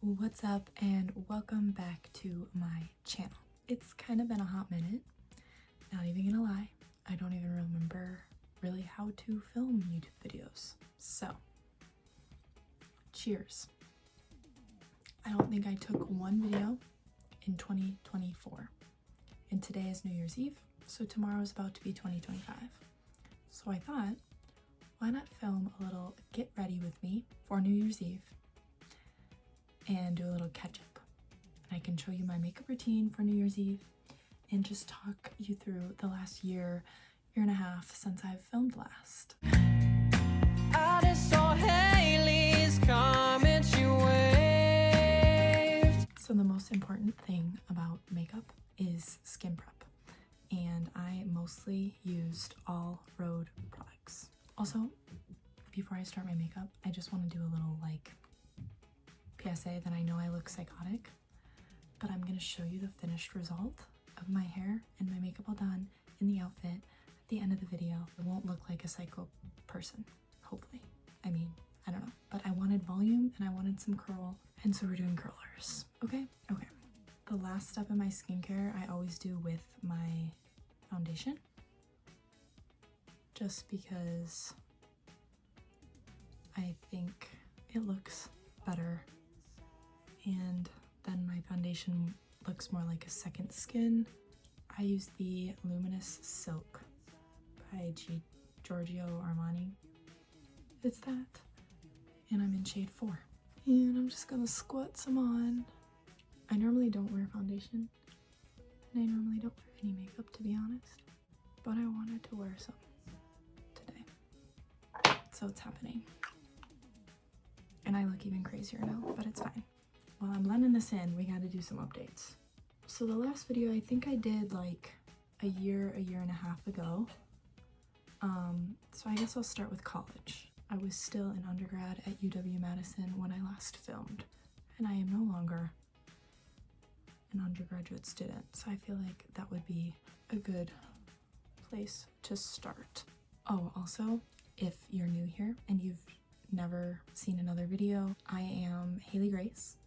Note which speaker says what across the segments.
Speaker 1: What's up and welcome back to my channel. It's kind of been a hot minute, not even gonna lie. I don't even remember really how to film YouTube videos. So, cheers. I don't think I took one video in 2024. And today is New Year's Eve, so tomorrow is about to be 2025. So I thought, why not film a little get ready with me for New Year's Eve and do a little catch up. And I can show you my makeup routine for New Year's Eve and just talk you through the last year and a half since I've filmed last. I just saw Haley's comment, she waved. So the most important thing about makeup is skin prep. And I mostly used all road products. Also, before I start my makeup, I just want to do a little PSA that I know I look psychotic, but I'm going to show you the finished result of my hair and my makeup all done in the outfit at the end of the video. It won't look like a psycho person, hopefully. I mean, I don't know, but I wanted volume and I wanted some curl, and so we're doing curlers. Okay. The last step in my skincare I always do with my foundation, just because I think it looks better, and then my foundation looks more like a second skin. I use the Luminous Silk by Giorgio Armani. It's that, and I'm in shade 4. And I'm just gonna squirt some on. I normally don't wear foundation, and I normally don't wear any makeup, to be honest, but I wanted to wear some today, so it's happening. And I look even crazier now, but it's fine. While I'm blending this in, we gotta do some updates. So the last video I think I did like a year and a half ago. So I guess I'll start with college. I was still an undergrad at UW-Madison when I last filmed, and I am no longer an undergraduate student, so I feel like that would be a good place to start. Oh, also, if you're new here and you've never seen another video, I am Haley Grace.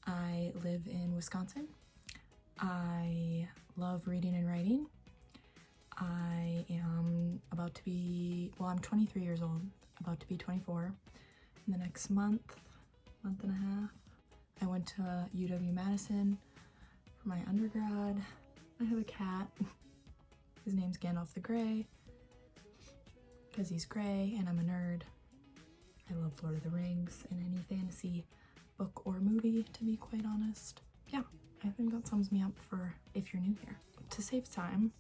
Speaker 1: I live in Wisconsin. I love reading and writing. I am about to be, well, I'm 23 years old, about to be 24 in the next month and a half. I went to UW-Madison for my undergrad. I have a cat. His name's Gandalf the Grey, because he's gray and I'm a nerd. I love Lord of the Rings and any fantasy book or movie, to be quite honest. Yeah, I think that sums me up for if you're new here. To save time,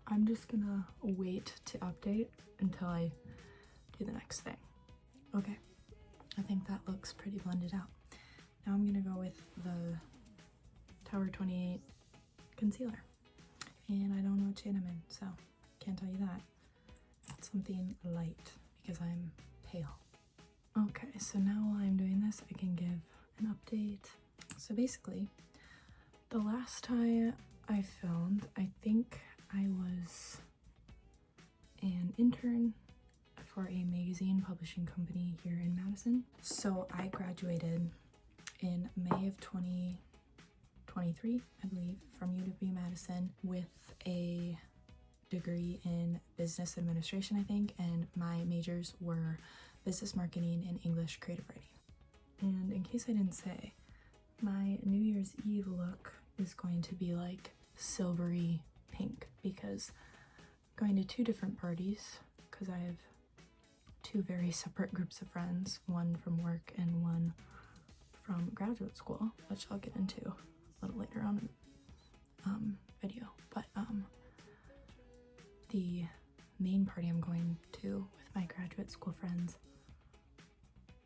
Speaker 1: I'm just gonna wait to update until I do the next thing. Okay, I think that looks pretty blended out. Now I'm gonna go with the Tower 28 concealer. And I don't know what shade I'm in, so can't tell you that. It's something light because I'm pale. Okay, so now while I'm doing this, I can give an update. So basically, the last time I filmed, I think I was an intern for a magazine publishing company here in Madison. So I graduated in May of 2023, I believe, from UW-Madison with a degree in business administration, I think, and my majors were business marketing and English creative writing. And in case I didn't say, my New Year's Eve look is going to be like silvery pink, because I'm going to 2 different parties, because I have 2 very separate groups of friends, one from work and one from graduate school, which I'll get into a little later on in the video. But the main party I'm going to with my graduate school friends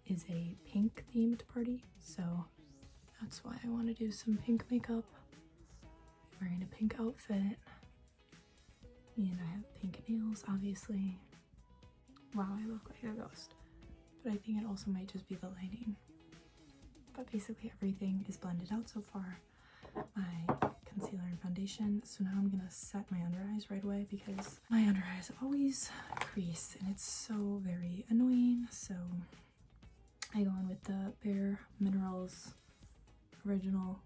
Speaker 1: is a pink themed party, so that's why I want to do some pink makeup. I'm wearing a pink outfit, and I have pink nails, obviously. Wow, I look like a ghost, but I think it also might just be the lighting. But basically everything is blended out so far. My concealer and foundation. So now I'm gonna set my under eyes right away, because my under eyes always crease and it's so very annoying. So I go in with the Bare Minerals Original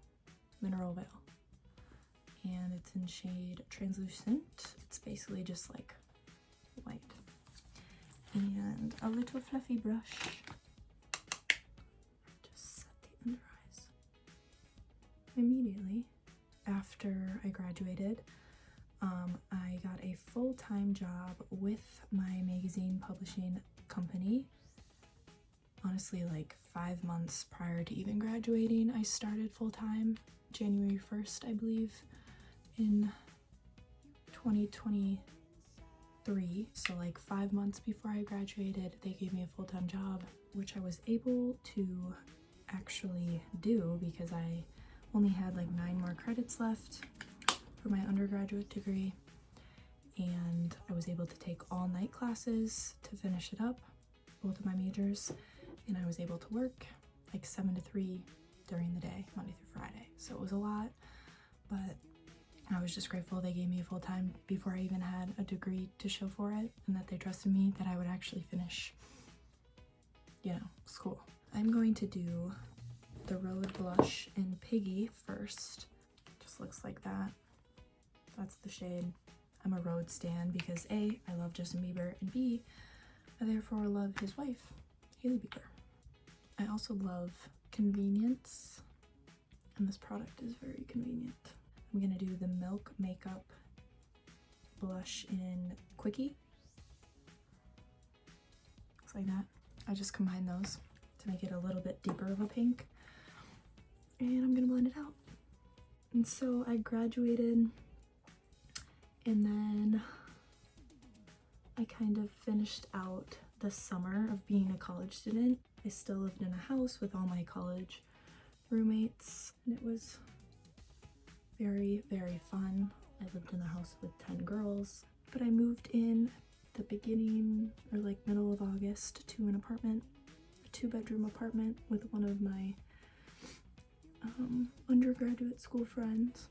Speaker 1: Mineral Veil, and it's in shade Translucent. It's basically just like white. And a little fluffy brush. Just set the under eyes. Immediately after I graduated, I got a full-time job with my magazine publishing company. Honestly, like 5 months prior to even graduating, I started full-time, January 1st, I believe, in 2023. So like 5 months before I graduated, they gave me a full-time job, which I was able to actually do because I only had like 9 more credits left for my undergraduate degree, and I was able to take all night classes to finish it up, both of my majors, and I was able to work like 7 to 3 during the day, Monday through Friday. So it was a lot, but I was just grateful they gave me a full-time before I even had a degree to show for it, and that they trusted me that I would actually finish, you know, school. I'm going to do the Road Blush in Piggy first. Just looks like that. That's the shade. I'm a Road stan because A, I love Justin Bieber, and B, I therefore love his wife, Hailey Bieber. I also love convenience, and this product is very convenient. I'm gonna do the Milk Makeup blush in Quickie. Looks like that. I just combine those to make it a little bit deeper of a pink, and I'm gonna blend it out. And so I graduated, and then I kind of finished out the summer of being a college student. I still lived in a house with all my college roommates, and it was very, very fun. I lived in a house with 10 girls, but I moved in the beginning or like middle of August to an apartment, a 2-bedroom apartment with one of my undergraduate school friends.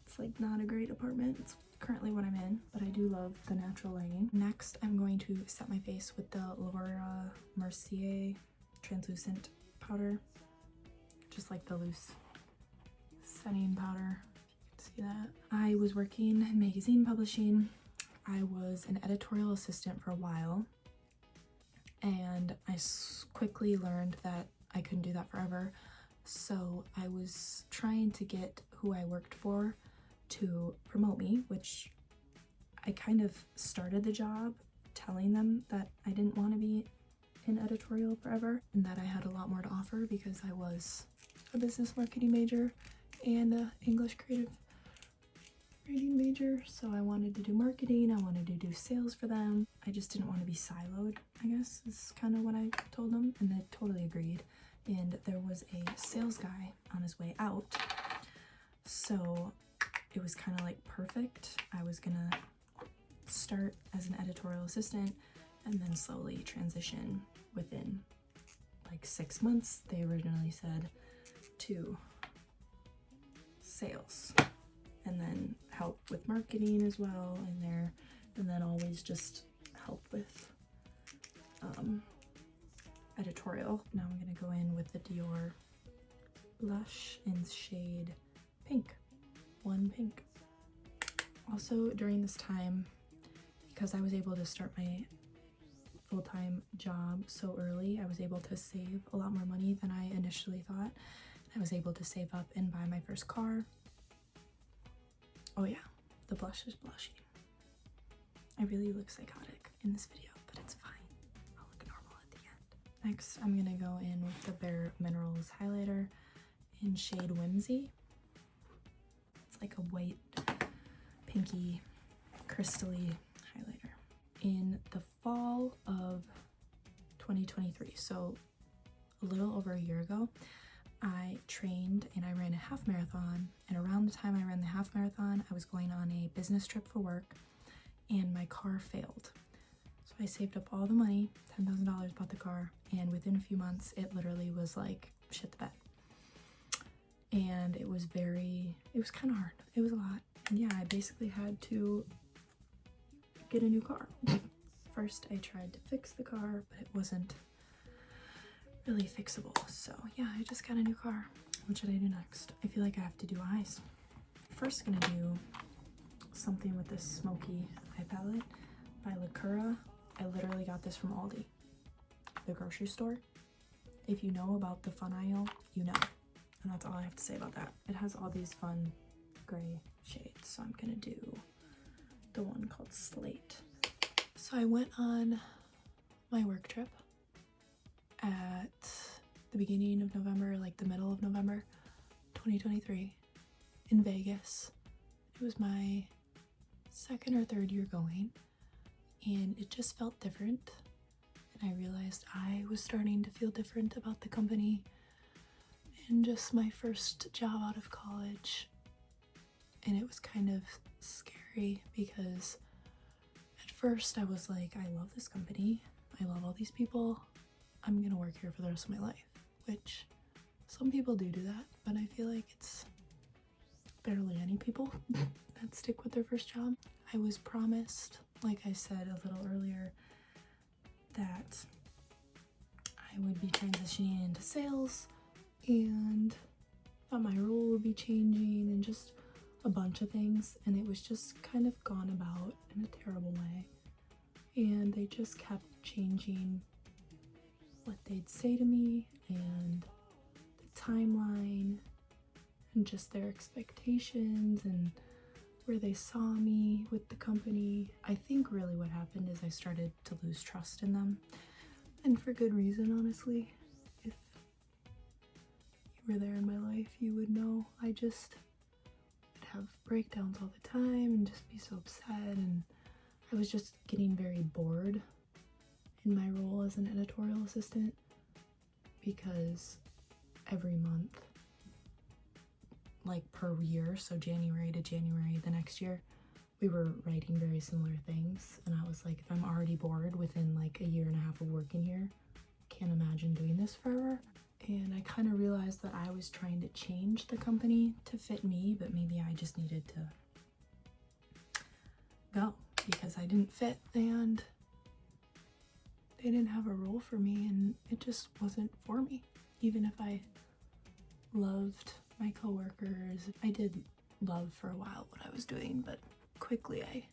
Speaker 1: It's like not a great apartment. It's currently what I'm in, but I do love the natural lighting. Next, I'm going to set my face with the Laura Mercier translucent powder, just like the loose setting powder, if you can see that. I was working in magazine publishing. I was an editorial assistant for a while, and I quickly learned that I couldn't do that forever. So I was trying to get who I worked for to promote me, which I kind of started the job telling them that I didn't want to be in editorial forever and that I had a lot more to offer because I was a business marketing major and a English creative writing major. So I wanted to do marketing, I wanted to do sales for them. I just didn't want to be siloed, I guess is kind of what I told them, and they totally agreed. And there was a sales guy on his way out, so it was kind of like perfect. I was gonna start as an editorial assistant and then slowly transition within like 6 months, they originally said, to sales, and then help with marketing as well in there, and then always just help with editorial. Now I'm gonna go in with the Dior blush in shade Pink, One Pink. Also during this time, because I was able to start my full-time job so early, I was able to save a lot more money than I initially thought. I was able to save up and buy my first car. Oh yeah, the blush is blushing. I really look psychotic in this video, but it's fine. I'll look normal at the end. Next, I'm gonna go in with the Bare Minerals highlighter in shade Whimsy. It's like a white, pinky, crystally highlighter. In the fall of 2023, so a little over a year ago, I trained and I ran a half marathon, and around the time I ran the half marathon, I was going on a business trip for work and my car failed. So I saved up all the money, $10,000, bought the car, and within a few months it literally was like shit the bed. And it was kind of hard. It was a lot. And yeah, I basically had to get a new car. First I tried to fix the car, but it wasn't really fixable. So yeah, I just got a new car. What should I do next? I feel like I have to do eyes. First gonna do something with this smoky eye palette by Lacura. I literally got this from Aldi, the grocery store. If you know about the fun aisle, you know. And that's all I have to say about that. It has all these fun gray shades, so I'm gonna do the one called Slate. So I went on my work trip at the beginning of November, like the middle of November 2023 in Vegas. It was my second or third year going, and it just felt different. And I realized I was starting to feel different about the company, and just my first job out of college. And it was kind of scary because at first I was like, I love this company, I love all these people, I'm gonna work here for the rest of my life, which some people do that, but I feel like it's barely any people that stick with their first job. I was promised, like I said a little earlier, that I would be transitioning into sales and that my role would be changing and just a bunch of things, and it was just kind of gone about in a terrible way. And they just kept changing what they'd say to me and the timeline and just their expectations and where they saw me with the company. I think really what happened is I started to lose trust in them, and for good reason, honestly. If you were there in my life, you would know. I just would have breakdowns all the time and just be so upset, and I was just getting very bored in my role as an editorial assistant because every month, like per year, so January to January the next year, we were writing very similar things, and I was like, if I'm already bored within like a year and a half of working here, I can't imagine doing this forever. And I kind of realized that I was trying to change the company to fit me, but maybe I just needed to go because I didn't fit and they didn't have a role for me, and it just wasn't for me. Even if I loved my coworkers, I did love for a while what I was doing, but quickly I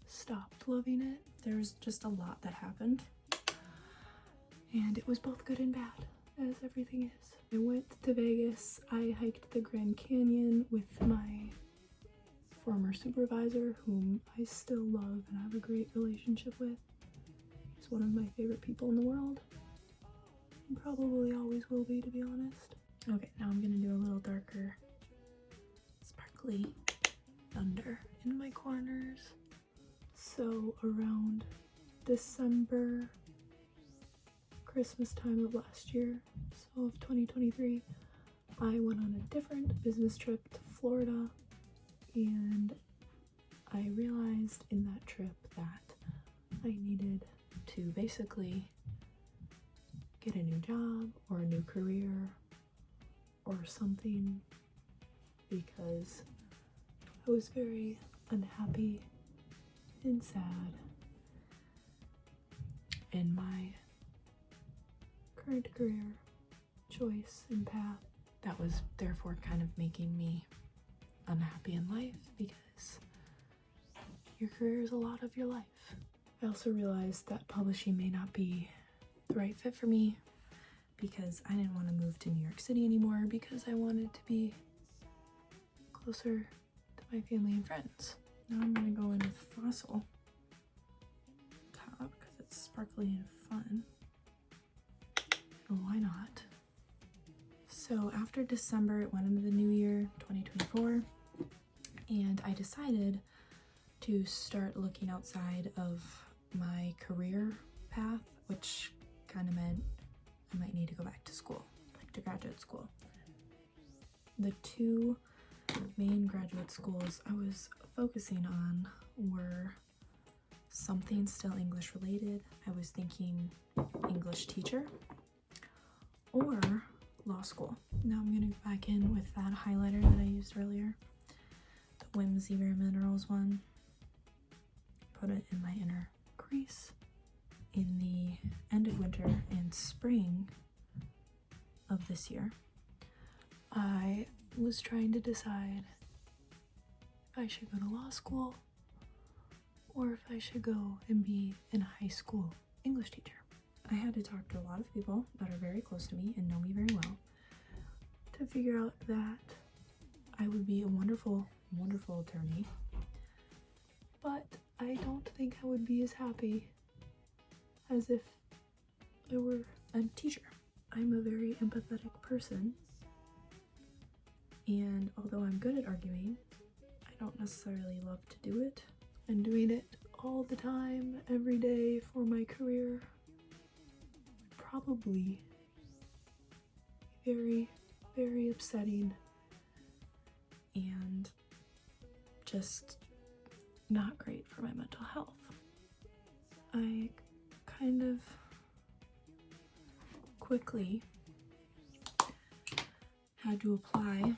Speaker 1: stopped loving it. There was just a lot that happened, and it was both good and bad, as everything is. I went to Vegas. I hiked the Grand Canyon with my former supervisor, whom I still love and have a great relationship with. He's one of my favorite people in the world, and probably always will be, to be honest. Okay, now I'm gonna do a little darker, sparkly under in my corners. So around December, Christmas time of last year, so of 2023, I went on a different business trip to Florida, and I realized in that trip that I needed to basically get a new job or a new career or something, because I was very unhappy and sad in my current career choice and path. That was therefore kind of making me unhappy in life, because your career is a lot of your life. I also realized that publishing may not be the right fit for me, because I didn't want to move to New York City anymore, because I wanted to be closer to my family and friends. Now I'm gonna go in with Fossil top because it's sparkly and fun. And why not? So after December, it went into the new year, 2024, and I decided to start looking outside of my career path, which kind of meant I might need to go back to school, like to graduate school. The two main graduate schools I was focusing on were something still English related. I was thinking English teacher or law school. Now I'm gonna go back in with that highlighter that I used earlier, the Whimsy Rare Minerals one. Put it in my inner crease. In the end of winter and spring of this year, I was trying to decide if I should go to law school or if I should go and be a high school English teacher. I had to talk to a lot of people that are very close to me and know me very well to figure out that I would be a wonderful, wonderful attorney, but I don't think I would be as happy as if I were a teacher. I'm a very empathetic person, and although I'm good at arguing, I don't necessarily love to do it. And doing it all the time, every day for my career would probably be very, very upsetting and just not great for my mental health. I kind of quickly had to apply,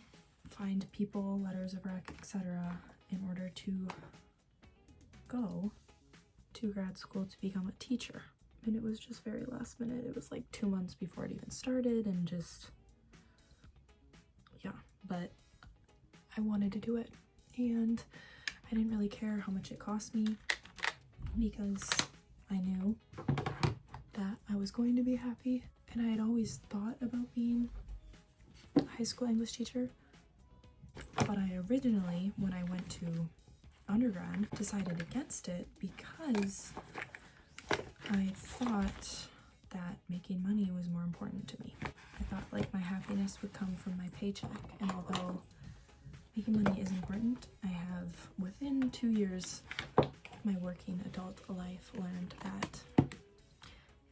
Speaker 1: find people, letters of rec, etc. in order to go to grad school to become a teacher. And it was just very last minute. It was like 2 months before it even started, and just, yeah, but I wanted to do it. And I didn't really care how much it cost me because I knew that I was going to be happy. And I had always thought about being a high school English teacher, but I originally, when I went to undergrad, decided against it because I thought that making money was more important to me. I thought like my happiness would come from my paycheck, and although making money is important, I have within 2 years of my working adult life learned that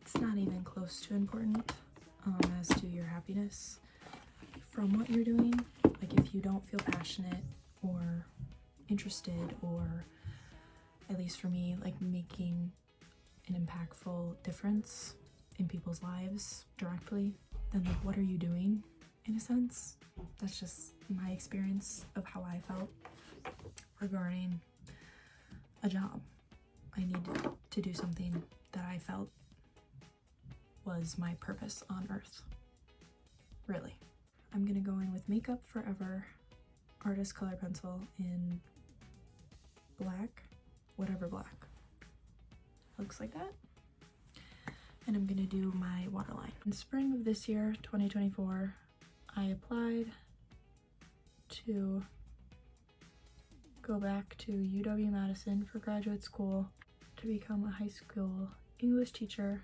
Speaker 1: it's not even close to important as to your happiness from what you're doing. Like if you don't feel passionate or interested, or at least for me, like making an impactful difference in people's lives directly, then like what are you doing in a sense? That's just my experience of how I felt regarding a job. I needed to do something that I felt was my purpose on earth. Really. I'm gonna go in with Makeup Forever Artist Color Pencil in black, whatever black. Looks like that. And I'm gonna do my waterline. In spring of this year, 2024, I applied to go back to UW-Madison for graduate school to become a high school English teacher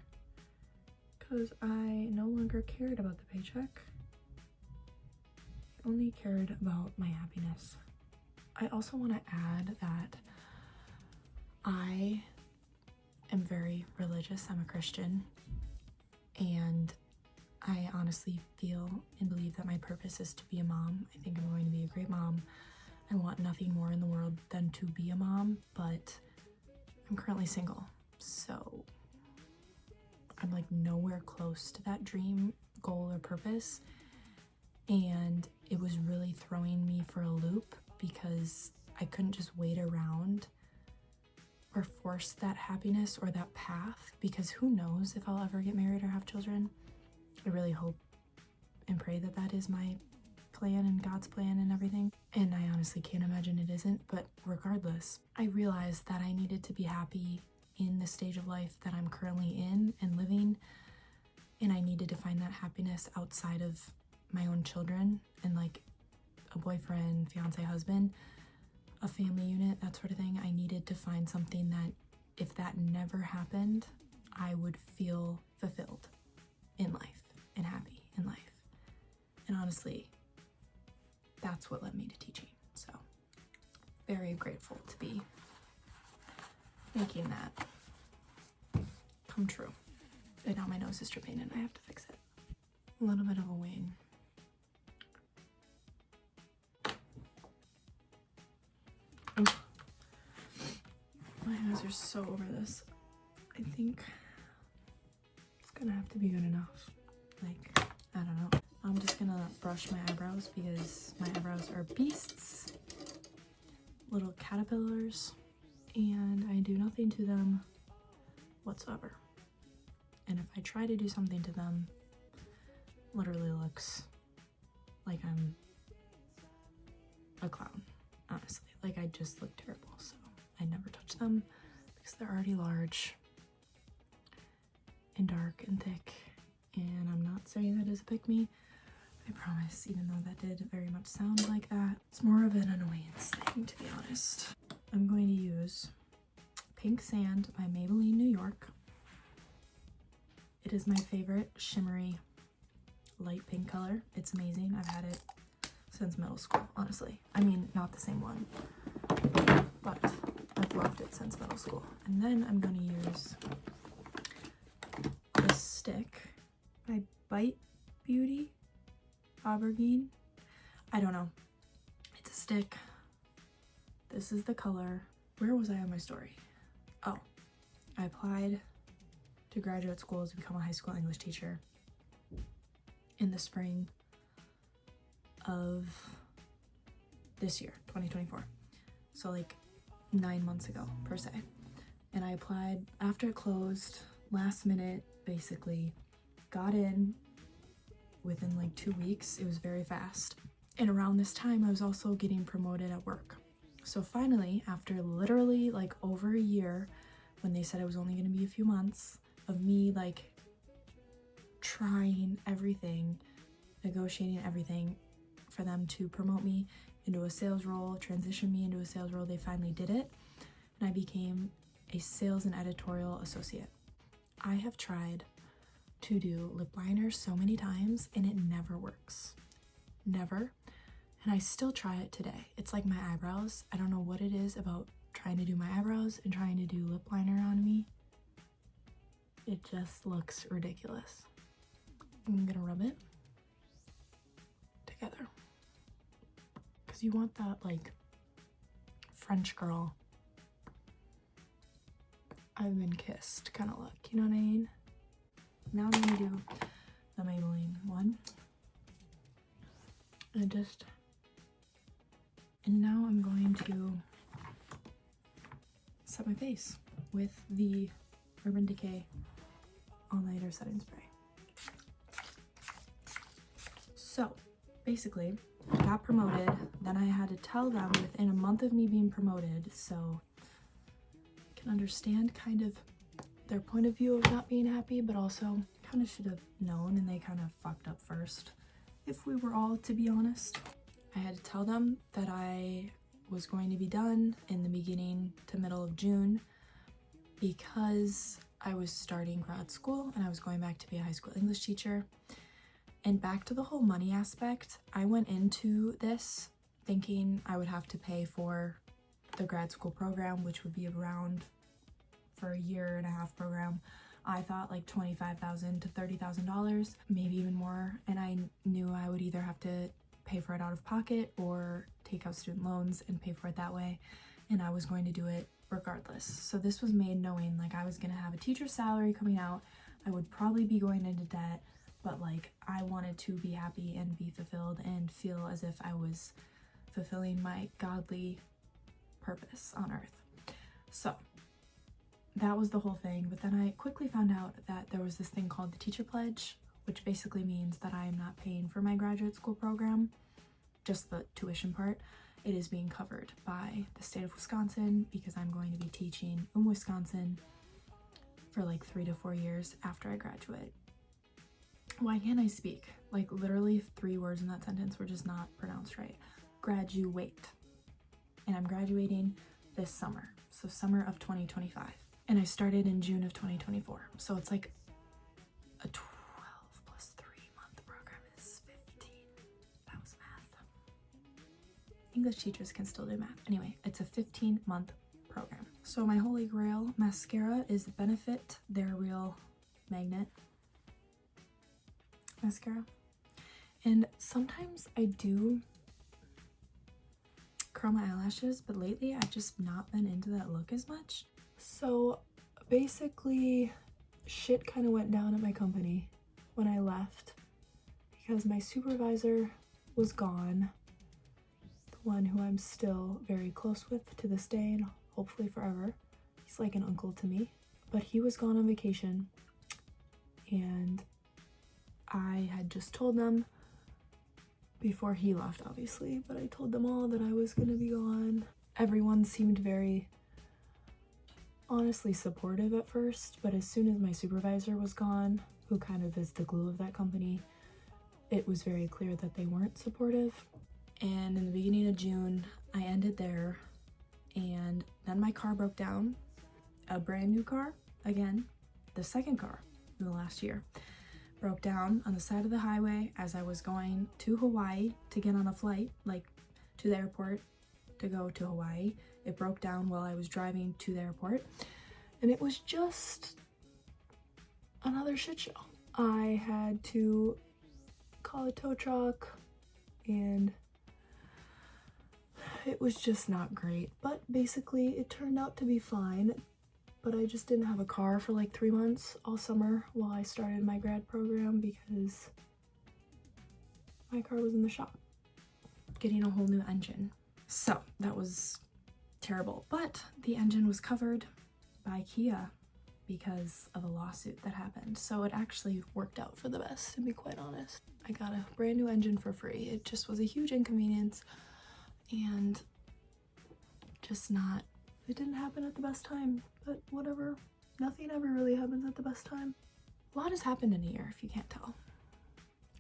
Speaker 1: because I no longer cared about the paycheck. I only cared about my happiness. I also want to add that I am very religious. I'm a Christian, and I honestly feel and believe that my purpose is to be a mom. I think I'm going to be a great mom. I want nothing more in the world than to be a mom, but I'm currently single, so I'm like nowhere close to that dream, goal, or purpose. And it was really throwing me for a loop because I couldn't just wait around or force that happiness or that path, because who knows if I'll ever get married or have children. I really hope and pray that that is my plan and God's plan and everything. And I honestly can't imagine it isn't, but regardless, I realized that I needed to be happy in the stage of life that I'm currently in and living, and I needed to find that happiness outside of my own children and like a boyfriend, fiance, husband, a family unit, that sort of thing. I needed to find something that if that never happened, I would feel fulfilled in life and happy in life. And honestly, that's what led me to teaching. So very grateful to be making that come true. And now my nose is dripping and I have to fix it. A little bit of a wing. Oh. My eyes are so over this. I think it's gonna have to be good enough. Like, I don't know. I'm just gonna brush my eyebrows because my eyebrows are beasts, little caterpillars, and I do nothing to them whatsoever. And if I try to do something to them, literally looks like I'm a clown, honestly. Like, I just look terrible, so I never touch them because they're already large and dark and thick, and I'm not saying that as a pick-me, I promise, even though that did very much sound like that. It's more of an annoyance thing, to be honest. I'm going to use Pink Sand by Maybelline New York. It is my favorite shimmery light pink color. It's amazing. I've had it since middle school, honestly. I mean, not the same one, but I've loved it since middle school. And then I'm going to use this stick by Bite Beauty Aubergine. I don't know. It's a stick. This is the color. Where was I on my story? Oh, I applied to graduate school to become a high school English teacher in the spring of this year, 2024. So like 9 months ago per se. And I applied after it closed, last minute, basically. Got in within like 2 weeks. It was very fast. And around this time, I was also getting promoted at work. So finally, after literally like over a year, when they said it was only going to be a few months of me like trying everything, negotiating everything for them to promote me into a sales role, transition me into a sales role, they finally did it. And I became a sales and editorial associate. I have tried to do lip liner so many times and it never works. Never. And I still try it today. It's like my eyebrows. I don't know what it is about trying to do my eyebrows and trying to do lip liner on me. It just looks ridiculous. I'm gonna rub it together. Because you want that like French girl, I've been kissed kind of look, you know what I mean? Now I'm gonna do the Maybelline one. And now I'm going to set my face with the Urban Decay All-Nighter Setting Spray. So basically, I got promoted, then I had to tell them within a month of me being promoted, so I can understand kind of their point of view of not being happy, but also kind of should have known, and they kind of fucked up first, if we were all to be honest. I had to tell them that I was going to be done in the beginning to middle of June because I was starting grad school and I was going back to be a high school English teacher. And back to the whole money aspect, I went into this thinking I would have to pay for the grad school program, which would be around, for a 1.5-year program, I thought like $25,000 to $30,000, maybe even more. And I knew I would either have to pay for it out of pocket or take out student loans and pay for it that way. And I was going to do it regardless. So this was made knowing like I was going to have a teacher's salary coming out. I would probably be going into debt, but like I wanted to be happy and be fulfilled and feel as if I was fulfilling my godly purpose on earth. So that was the whole thing. But then I quickly found out that there was this thing called the teacher pledge, which basically means that I am not paying for my graduate school program, just the tuition part. It is being covered by the state of Wisconsin because I'm going to be teaching in Wisconsin for like 3 to 4 years after I graduate. Why can't I speak? Like literally 3 words in that sentence were just not pronounced right. Graduate. And I'm graduating this summer. So summer of 2025. And I started in June of 2024. So it's like a 12 plus 3 month program is 15. That was math. English teachers can still do math. Anyway, it's a 15-month program. So my holy grail mascara is Benefit They're Real Magnet mascara. And sometimes I do curl my eyelashes, but lately I've just not been into that look as much. So basically shit kind of went down at my company when I left because my supervisor was gone, the one who I'm still very close with to this day and hopefully forever. He's like an uncle to me, but he was gone on vacation and I had just told them before he left, obviously, but I told them all that I was gonna be gone. Everyone seemed very honestly supportive at first, but as soon as my supervisor was gone, who kind of is the glue of that company, it was very clear that they weren't supportive. And in the beginning of June, I ended there, and then my car broke down. A brand new car, again, the second car in the last year, broke down on the side of the highway as I was going to Hawaii to get on a flight, like to the airport to go to Hawaii. It broke down while I was driving to the airport, and it was just another shit show. I had to call a tow truck, and it was just not great, but basically it turned out to be fine. But I just didn't have a car for like 3 months all summer while I started my grad program because my car was in the shop getting a whole new engine. So that was terrible, but the engine was covered by Kia because of a lawsuit that happened. So it actually worked out for the best, to be quite honest. I got a brand new engine for free. It just was a huge inconvenience, and it didn't happen at the best time, but whatever. Nothing ever really happens at the best time. A lot has happened in a year, if you can't tell.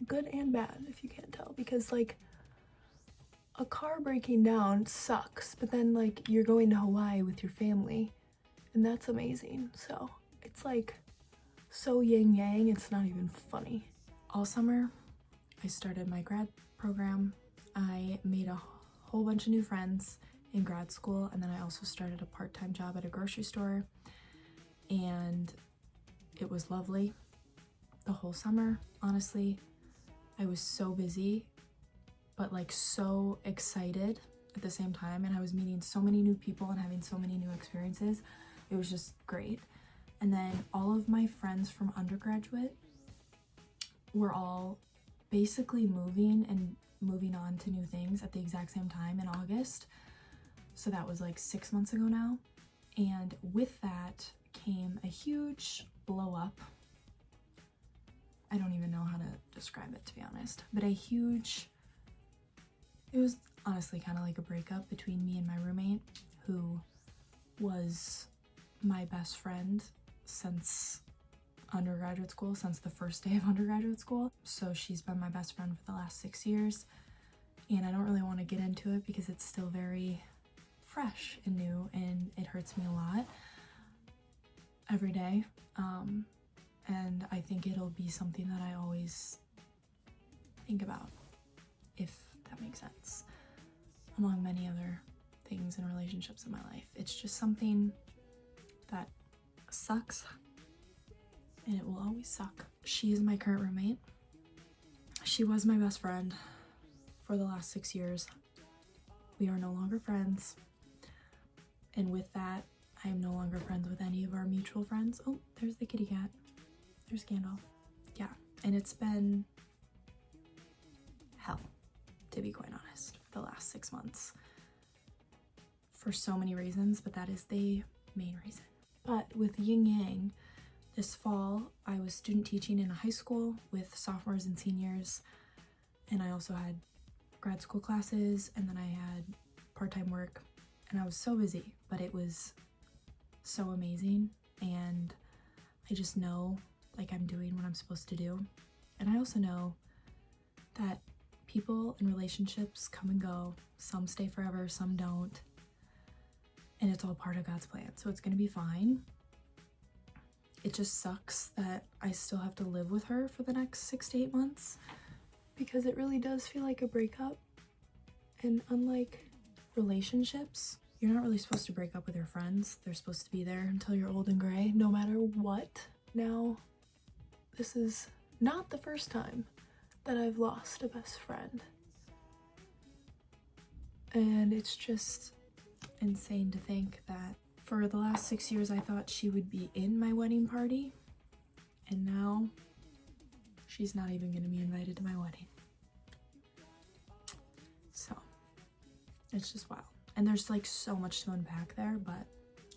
Speaker 1: Good and bad, if you can't tell, because like a car breaking down sucks, but then like you're going to Hawaii with your family, and that's amazing. So it's like so yin yang, it's not even funny. All summer, I started my grad program. I made a whole bunch of new friends in grad school, and then I also started a part-time job at a grocery store, and it was lovely the whole summer. Honestly, I was so busy, but like so excited at the same time, and I was meeting so many new people and having so many new experiences. It was just great. And then all of my friends from undergraduate were all basically moving on to new things at the exact same time in August. So that was like 6 months ago now. And with that came a huge blow up. I don't even know how to describe it, to be honest, but it was honestly kind of like a breakup between me and my roommate, who was my best friend since undergraduate school, since the first day of undergraduate school. So she's been my best friend for the last 6 years, and I don't really want to get into it because it's still very fresh and new, and it hurts me a lot every day. And I think it'll be something that I always think about, if that makes sense, among many other things and relationships in my life. It's just something that sucks, and it will always suck. She is my current roommate. She was my best friend for the last 6 years. We are no longer friends. And with that, I am no longer friends with any of our mutual friends. Oh, there's the kitty cat. There's Gandalf. Yeah, and it's been hell, to be quite honest, for the last 6 months. For so many reasons, but that is the main reason. But with yin yang, this fall, I was student teaching in a high school with sophomores and seniors, and I also had grad school classes, and then I had part-time work, and I was so busy, but it was so amazing, and I just know like I'm doing what I'm supposed to do. And I also know that people in relationships come and go. Some stay forever, some don't, and it's all part of God's plan, so it's gonna be fine. It just sucks that I still have to live with her for the next 6 to 8 months, because it really does feel like a breakup. And unlike relationships, you're not really supposed to break up with your friends. They're supposed to be there until you're old and gray, no matter what. Now, this is not the first time that I've lost a best friend. And it's just insane to think that for the last 6 years, I thought she would be in my wedding party, and now she's not even gonna be invited to my wedding. So it's just wild. And there's like so much to unpack there, but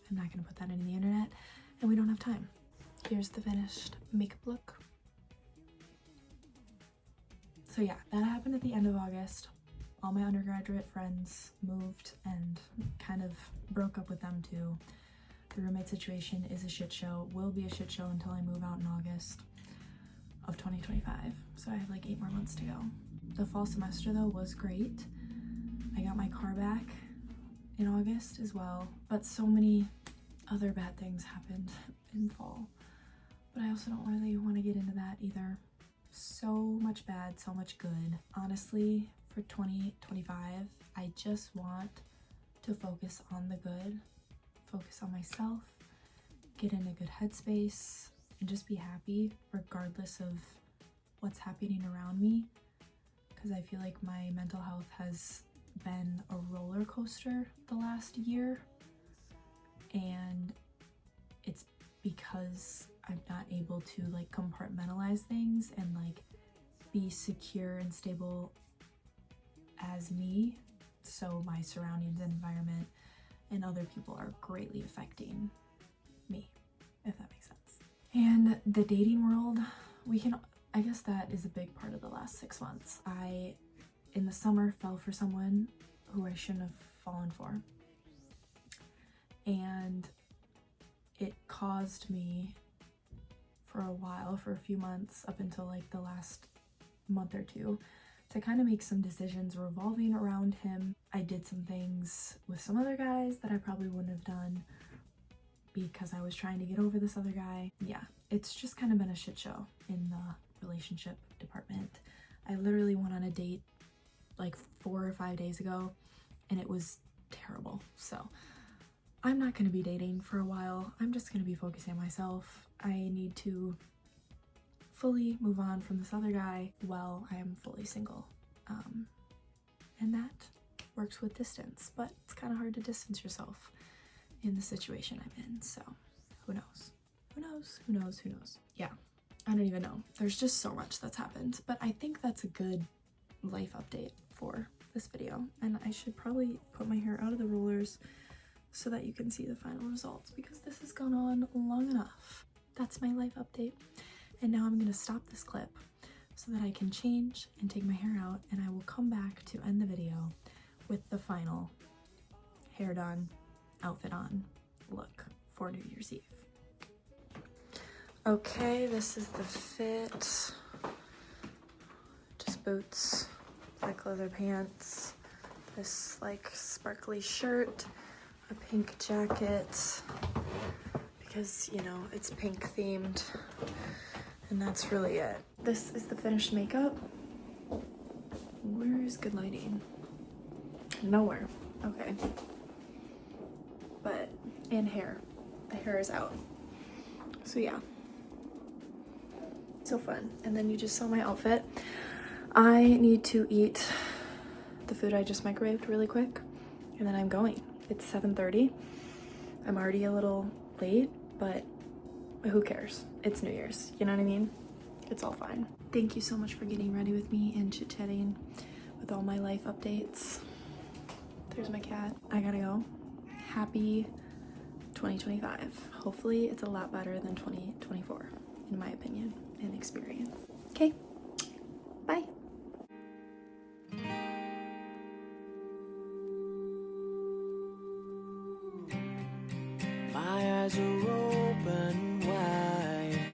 Speaker 1: I'm not gonna put that in the internet, and we don't have time. Here's the finished makeup look. So yeah, that happened at the end of August. All my undergraduate friends moved and kind of broke up with them too. The roommate situation is a shit show, will be a shit show until I move out in August of 2025. So I have like 8 more months to go. The fall semester though was great. I got my car back in August as well, but so many other bad things happened in fall. But I also don't really want to get into that either. So much bad, so much good. Honestly, for 2025, I just want to focus on the good, focus on myself, get in a good headspace, and just be happy regardless of what's happening around me. Because I feel like my mental health has been a roller coaster the last year, and it's because I'm not able to like compartmentalize things and like be secure and stable as me, so my surroundings and environment and other people are greatly affecting me, if that makes sense. And the dating world, I guess that is a big part of the last 6 months. I, in the summer, fell for someone who I shouldn't have fallen for, and it caused me for a while, for a few months, up until like the last month or two, to kind of make some decisions revolving around him. I did some things with some other guys that I probably wouldn't have done because I was trying to get over this other guy. Yeah, it's just kind of been a shit show in the relationship department. I literally went on a date like 4 or 5 days ago and it was terrible. So I'm not going to be dating for a while. I'm just going to be focusing on myself. I need to fully move on from this other guy while I am fully single. And that works with distance, but it's kind of hard to distance yourself in the situation I'm in. So who knows? Who knows? Who knows? Who knows? Yeah, I don't even know. There's just so much that's happened, but I think that's a good life update for this video. And I should probably put my hair out of the rollers so that you can see the final results, because this has gone on long enough. That's my life update. And now I'm gonna stop this clip so that I can change and take my hair out, and I will come back to end the video with the final hair done, outfit on look for New Year's Eve. Okay, this is the fit. Just boots, black leather pants, this like sparkly shirt, a pink jacket, because you know it's pink themed, and that's really it. This is the finished makeup. Where is good lighting? Nowhere. Okay. But, and hair. The hair is out. So yeah. So fun. And then you just saw my outfit. I need to eat the food I just microwaved really quick, and then I'm going. It's 7:30. I'm already a little late, but who cares? It's New Year's, you know what I mean? It's all fine. Thank you so much for getting ready with me and chit-chatting with all my life updates. There's my cat. I gotta go. Happy 2025. Hopefully it's a lot better than 2024, in my opinion and experience. Okay, bye.
Speaker 2: My eyes are rolling.